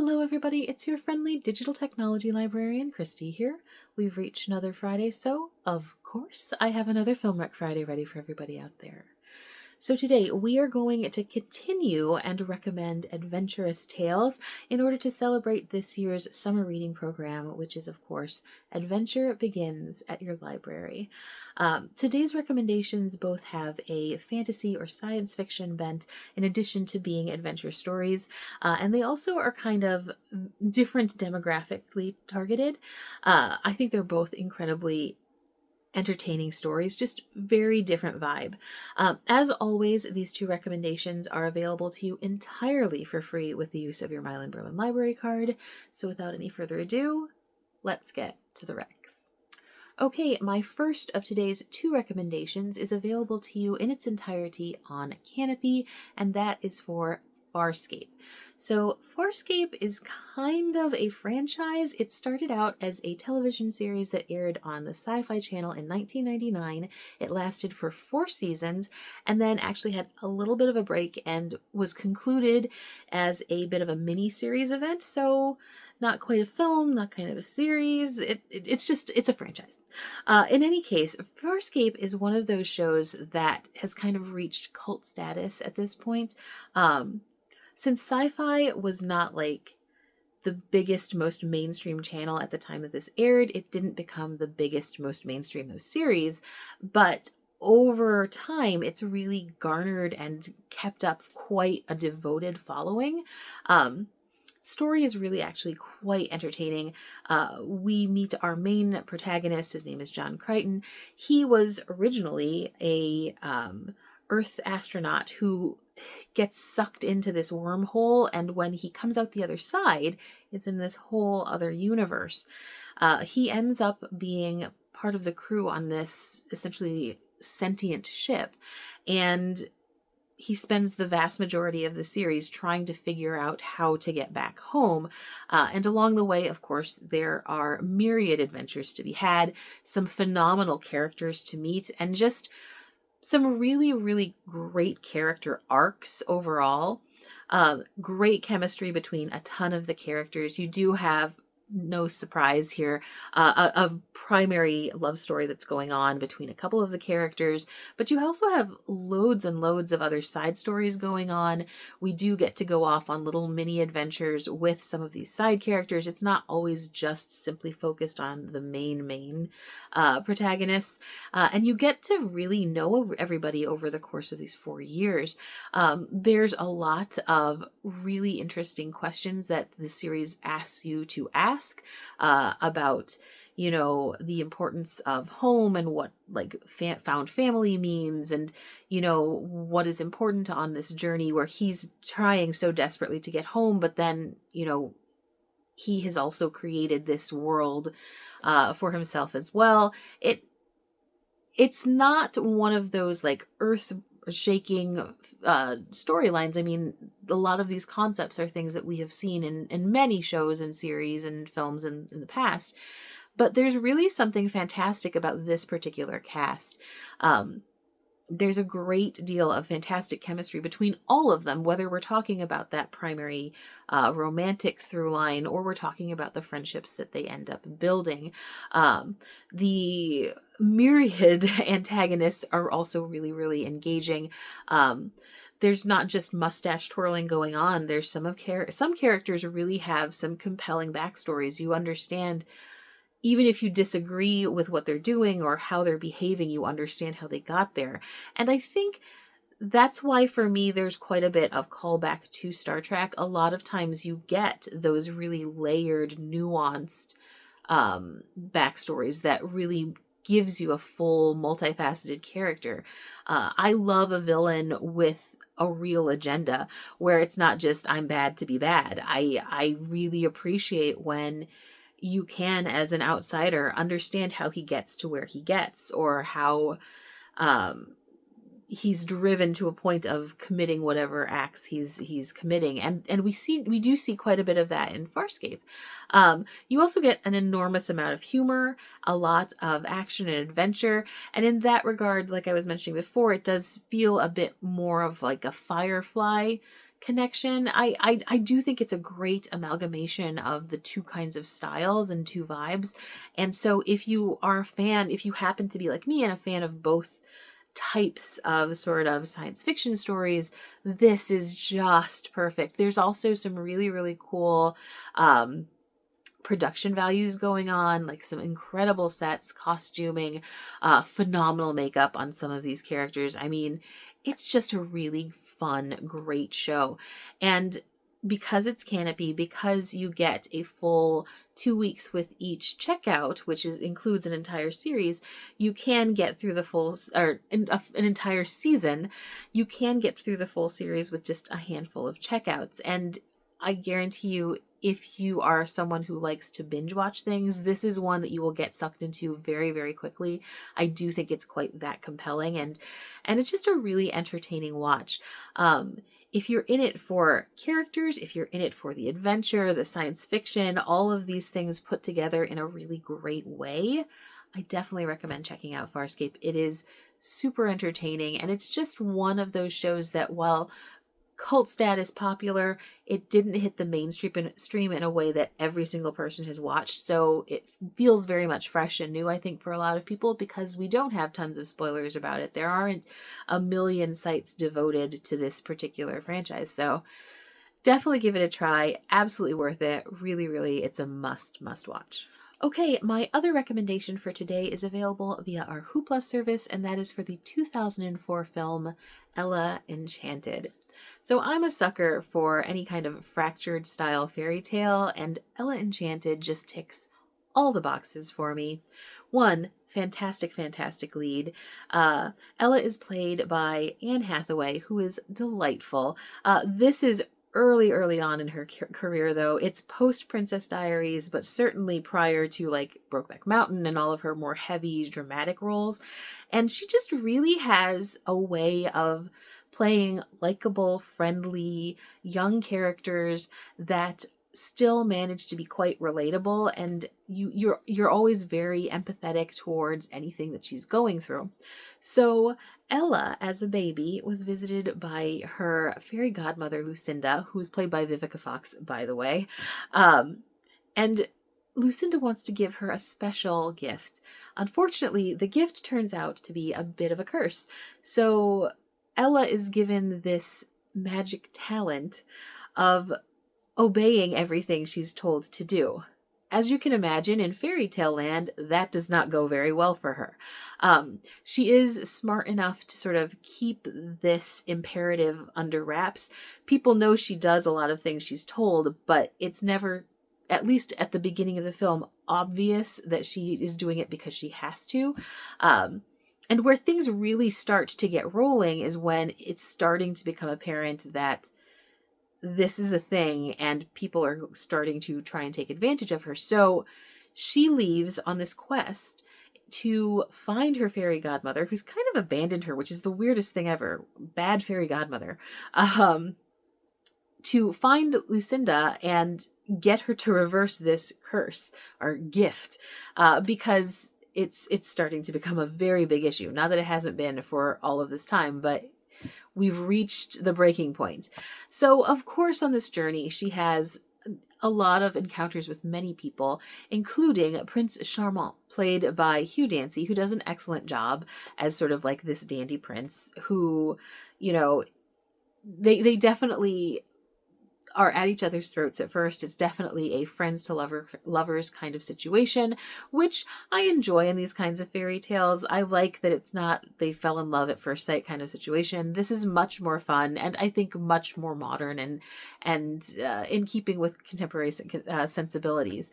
Hello everybody, it's your friendly digital technology librarian, Christy here. We've reached another Friday, so of course I have another Film Rec Friday ready for everybody out there. So today we are going to continue and recommend adventurous tales in order to celebrate this year's summer reading program, which is of course Adventure Begins at Your Library. Today's recommendations both have a fantasy or science fiction bent in addition to being adventure stories, and they also are kind of different demographically targeted. I think they're both incredibly entertaining stories, just very different vibe. As always, these two recommendations are available to you entirely for free with the use of your Milan-Berlin library card. So without any further ado, let's get to the recs. Okay, my first of today's two recommendations is available to you in its entirety on Canopy, and that is for Farscape. So Farscape is kind of a franchise. It started out as a television series that aired on the Sci-Fi Channel in 1999. It lasted for 4 seasons and then actually had a little bit of a break and was concluded as a bit of a mini-series event. So not quite a film, not kind of a series. It's a franchise. In any case, Farscape is one of those shows that has kind of reached cult status at this point. Since Sci-Fi was not like the biggest, most mainstream channel at the time that this aired, it didn't become the biggest, most mainstream of series, but over time, it's really garnered and kept up quite a devoted following. Story is really actually quite entertaining. We meet our main protagonist. His name is John Crichton. He was originally a Earth astronaut who gets sucked into this wormhole, and when he comes out the other side, it's in this whole other universe. He ends up being part of the crew on this essentially sentient ship, and he spends the vast majority of the series trying to figure out how to get back home. And along the way, of course, there are myriad adventures to be had, some phenomenal characters to meet, and just some really, really great character arcs overall. Great chemistry between a ton of the characters. You do have, no surprise here, a primary love story that's going on between a couple of the characters, but you also have loads and loads of other side stories going on. We do get to go off on little mini adventures with some of these side characters. It's not always just simply focused on the main protagonists, and you get to really know everybody over the course of these 4 years. There's a lot of really interesting questions that the series asks you to ask about, the importance of home and what found family means, and what is important on this journey where he's trying so desperately to get home, but then he has also created this world for himself as well. It's not one of those earth shaking storylines. I mean, a lot of these concepts are things that we have seen in many shows and series and films in the past, but there's really something fantastic about this particular cast. There's a great deal of fantastic chemistry between all of them, whether we're talking about that primary romantic through line or we're talking about the friendships that they end up building. The myriad antagonists are also really, really engaging. There's not just mustache twirling going on. There's some characters really have some compelling backstories. You understand, even if you disagree with what they're doing or how they're behaving, you understand how they got there. And I think that's why, for me, there's quite a bit of callback to Star Trek. A lot of times you get those really layered, nuanced backstories that really gives you a full, multifaceted character. I love a villain with a real agenda where it's not just, I'm bad to be bad. I really appreciate when you can, as an outsider, understand how he gets to where he gets, or how he's driven to a point of committing whatever acts he's committing. And we do see quite a bit of that in Farscape. You also get an enormous amount of humor, a lot of action and adventure. And in that regard, like I was mentioning before, it does feel a bit more of like a Firefly connection. I do think it's a great amalgamation of the two kinds of styles and two vibes. And so if you are a fan, if you happen to be like me and a fan of both types of sort of science fiction stories, this is just perfect. There's also some really, really cool production values going on, like some incredible sets, costuming, phenomenal makeup on some of these characters. I mean, it's just a really fun, great show. And because it's Canopy, because you get a full 2 weeks with each checkout, which includes an entire series, you can get through the full, or an entire season, you can get through the full series with just a handful of checkouts. And I guarantee you, if you are someone who likes to binge watch things, this is one that you will get sucked into very, very quickly. I do think it's quite that compelling, and it's just a really entertaining watch. If you're in it for characters, if you're in it for the adventure, the science fiction, all of these things put together in a really great way, I definitely recommend checking out Farscape. It is super entertaining, and it's just one of those shows that, while cult status popular, it didn't hit the mainstream in a way that every single person has watched. So it feels very much fresh and new, I think, for a lot of people, because we don't have tons of spoilers about it. There aren't a million sites devoted to this particular franchise. So definitely give it a try. Absolutely worth it. Really, really, it's a must watch. Okay, my other recommendation for today is available via our Hoopla service, and that is for the 2004 film Ella Enchanted. So I'm a sucker for any kind of fractured style fairy tale, and Ella Enchanted just ticks all the boxes for me. One, fantastic, fantastic lead. Ella is played by Anne Hathaway, who is delightful. This is early on in her career, though. It's post Princess Diaries, but certainly prior to like Brokeback Mountain and all of her more heavy dramatic roles. And she just really has a way of playing likable, friendly, young characters that still manage to be quite relatable, and you're always very empathetic towards anything that she's going through. So Ella, as a baby, was visited by her fairy godmother Lucinda, who's played by Vivica Fox, by the way, and Lucinda wants to give her a special gift. Unfortunately, the gift turns out to be a bit of a curse. So Ella is given this magic talent of obeying everything she's told to do. As you can imagine, in fairy tale land, that does not go very well for her. She is smart enough to sort of keep this imperative under wraps. People know she does a lot of things she's told, but it's never, at least at the beginning of the film, obvious that she is doing it because she has to. And where things really start to get rolling is when it's starting to become apparent that this is a thing and people are starting to try and take advantage of her. So she leaves on this quest to find her fairy godmother, who's kind of abandoned her, which is the weirdest thing ever. Bad fairy godmother. To find Lucinda and get her to reverse this curse or gift, because it's starting to become a very big issue. Not that it hasn't been for all of this time, but we've reached the breaking point. So, of course, on this journey, she has a lot of encounters with many people, including Prince Charmant, played by Hugh Dancy, who does an excellent job as sort of like this dandy prince who, you know, they definitely are at each other's throats at first. It's definitely a friends to lovers kind of situation, which I enjoy in these kinds of fairy tales. I like that it's not they fell in love at first sight kind of situation. This is much more fun, and I think much more modern and in keeping with contemporary sensibilities.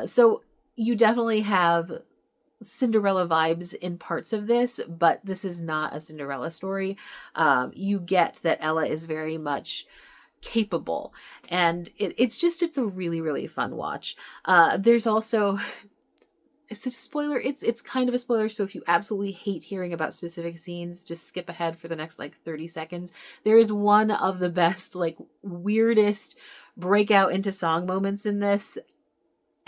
So you definitely have Cinderella vibes in parts of this, but this is not a Cinderella story. You get that Ella is very much capable, and it's a really, really fun watch. There's also, is it a spoiler? It's kind of a spoiler, so if you absolutely hate hearing about specific scenes, just skip ahead for the next like 30 seconds. There is one of the best, like, weirdest breakout into song moments in this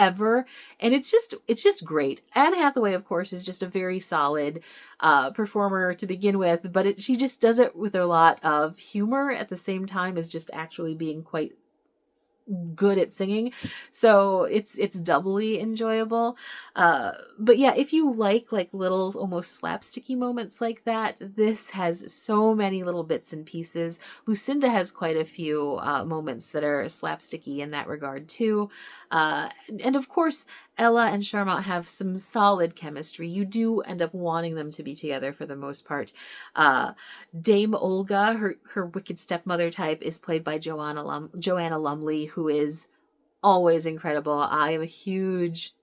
ever. And it's just great. Anne Hathaway, of course, is just a very solid performer to begin with, but she just does it with a lot of humor at the same time as just actually being quite good at singing, so it's doubly enjoyable. But yeah, if you like little almost slapsticky moments like that, this has so many little bits and pieces. Lucinda has quite a few moments that are slapsticky in that regard too, and of course Ella and Charmant have some solid chemistry. You do end up wanting them to be together for the most part. Dame Olga, her wicked stepmother type, is played by Joanna Lumley, who is always incredible. I am a huge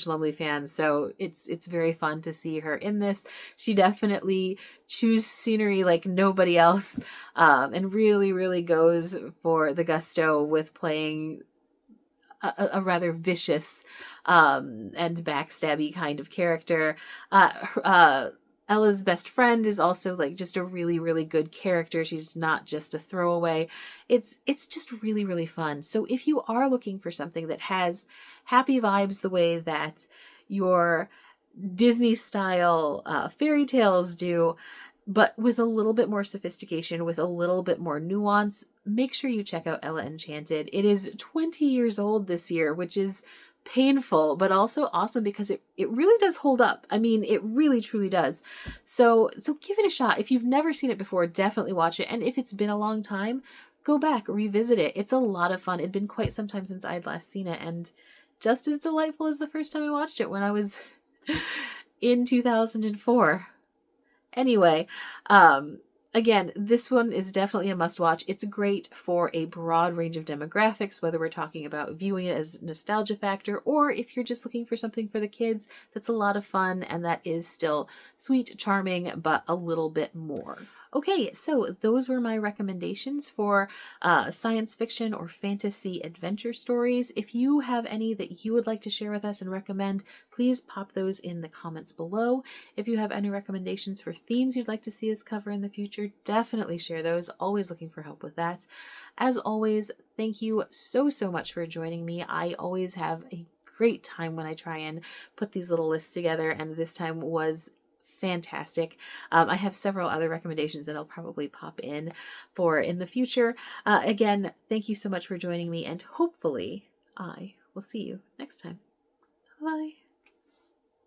Lumley fan, so it's very fun to see her in this. She definitely chews scenery like nobody else, and really goes for the gusto with playing a rather vicious and backstabby kind of character. Ella's best friend is also just a really good character. She's not just a throwaway. It's just really fun. So if you are looking for something that has happy vibes the way that your Disney style fairy tales do, but with a little bit more sophistication, with a little bit more nuance, make sure you check out Ella Enchanted. It is 20 years old this year, which is painful, but also awesome because it really does hold up. I mean, it really truly does. So give it a shot. If you've never seen it before, definitely watch it. And if it's been a long time, go back, revisit it. It's a lot of fun. It'd been quite some time since I'd last seen it, and just as delightful as the first time I watched it when I was in 2004. Anyway, again, this one is definitely a must-watch. It's great for a broad range of demographics, whether we're talking about viewing it as nostalgia factor, or if you're just looking for something for the kids that's a lot of fun and that is still sweet, charming, but a little bit more. Okay, so those were my recommendations for science fiction or fantasy adventure stories. If you have any that you would like to share with us and recommend, please pop those in the comments below. If you have any recommendations for themes you'd like to see us cover in the future, definitely share those. Always looking for help with that. As always, thank you so much for joining me. I always have a great time when I try and put these little lists together, and this time was fantastic. I have several other recommendations that I'll probably pop in for in the future. Again, thank you so much for joining me, and hopefully I will see you next time. Bye.